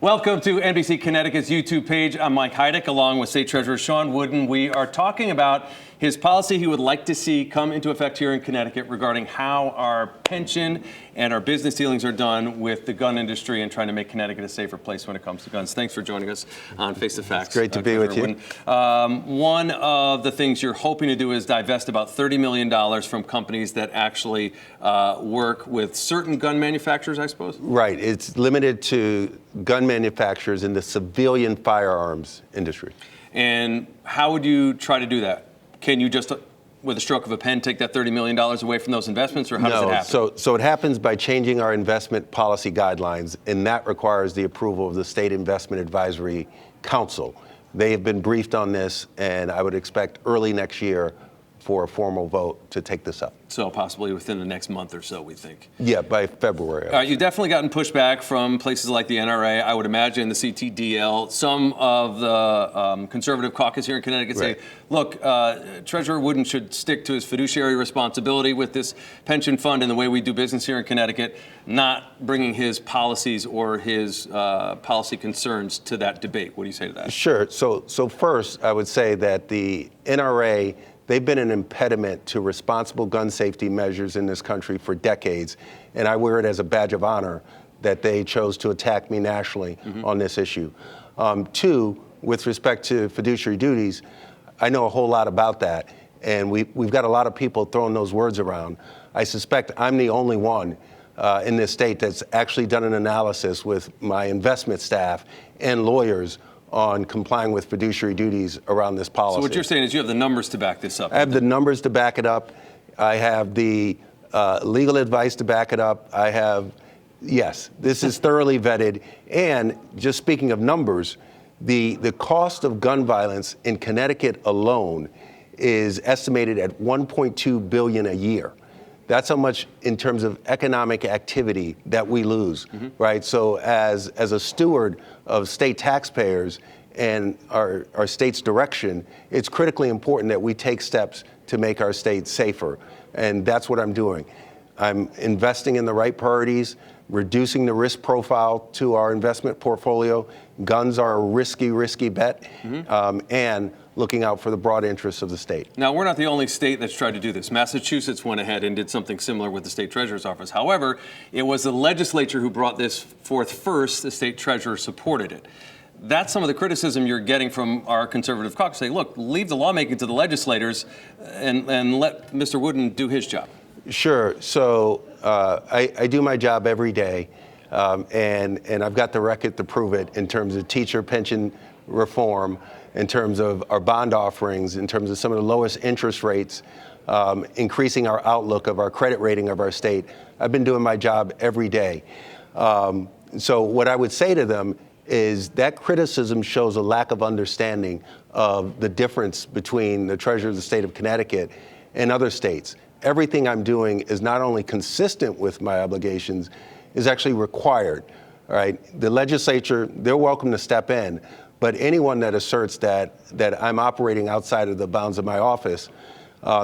Welcome to NBC Connecticut's YouTube page. I'm Mike Heidick, along with State Treasurer Shawn Wooden. We are talking about his policy he would like to see come into effect here in Connecticut regarding how our pension and our business dealings are done with the gun industry and trying to make Connecticut a safer place when it comes to guns. Thanks for joining us on Face to Facts. It's great to be with you. One of the things you're hoping to do is divest about $30 million from companies that actually work with certain gun manufacturers, I suppose? Right. It's limited to gun manufacturers in the civilian firearms industry. And how would you try to do that? Can you just, with a stroke of a pen, take that $30 million away from those investments, or how does it happen? So it happens by changing our investment policy guidelines, and that requires the approval of the State Investment Advisory Council. They have been briefed on this, and I would expect early next year for a formal vote to take this up. So possibly within the next month or so, we think. Yeah, by February. You've definitely gotten pushback from places like the NRA, I would imagine the CTDL. Some of the conservative caucus here in Connecticut say, look, Treasurer Wooden should stick to his fiduciary responsibility with this pension fund and the way we do business here in Connecticut, not bringing his policies or his policy concerns to that debate. What do you say to that? Sure. So first, I would say that the NRA, they've been an impediment to responsible gun safety measures in this country for decades, and I wear it as a badge of honor that they chose to attack me nationally on this issue. Two, with respect to fiduciary duties, I know a whole lot about that, and we've got a lot of people throwing those words around. I suspect I'm the only one in this state that's actually done an analysis with my investment staff and lawyers on complying with fiduciary duties around this policy. So what you're saying is you have the numbers to back this up? I have the numbers to back it up. I have the legal advice to back it up. Yes, this is thoroughly vetted. And just speaking of numbers, the cost of gun violence in Connecticut alone is estimated at $1.2 billion a year. That's how much in terms of economic activity that we lose, right? So as a steward of state taxpayers and our state's direction, it's critically important that we take steps to make our state safer. And that's what I'm doing. I'm investing in the right priorities, reducing the risk profile to our investment portfolio. Guns are a risky bet, and looking out for the broad interests of the state. Now, we're not the only state that's tried to do this. Massachusetts went ahead and did something similar with the state treasurer's office. However, it was the legislature who brought this forth first. The state treasurer supported it. That's some of the criticism you're getting from our conservative caucus. Say, look, leave the lawmaking to the legislators and let Mr. Wooden do his job. Sure. So I do my job every day, and I've got the record to prove it in terms of teacher pension reform, in terms of our bond offerings, in terms of some of the lowest interest rates, increasing our outlook of our credit rating of our state. I've been doing my job every day. So what I would say to them is that criticism shows a lack of understanding of the difference between the Treasurer of the state of Connecticut and other states. Everything I'm doing is not only consistent with my obligations, is actually required. All right, the legislature, they're welcome to step in, but anyone that asserts that I'm operating outside of the bounds of my office,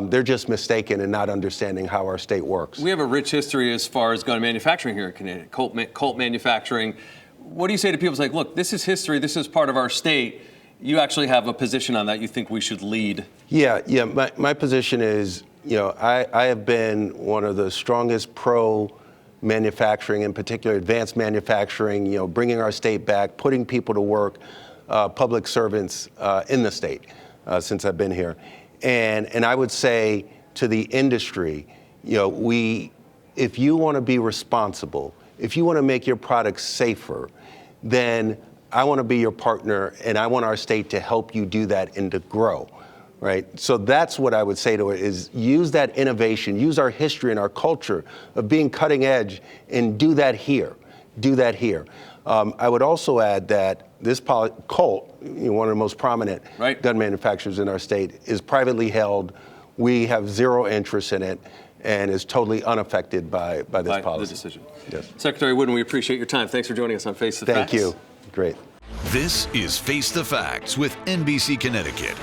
they're just mistaken and not understanding how our state works. We have a rich history as far as gun manufacturing here in Connecticut, Colt Manufacturing. What do you say to people like, look, this is history, this is part of our state. You actually have a position on that you think we should lead? Yeah. My position is, I have been one of the strongest pro-manufacturing, in particular advanced manufacturing, bringing our state back, putting people to work, public servants in the state since I've been here. And I would say to the industry, if you want to be responsible, if you want to make your products safer, then I want to be your partner, and I want our state to help you do that and to grow, right? So that's what I would say to it, is use that innovation, use our history and our culture of being cutting edge, and do that here. I would also add that this Colt, one of the most prominent gun manufacturers in our state, is privately held. We have zero interest in it and is totally unaffected by this policy. The decision. Yes. Secretary Wooden, we appreciate your time. Thanks for joining us on Face the Facts. Thank you. Great. This is Face the Facts with NBC Connecticut.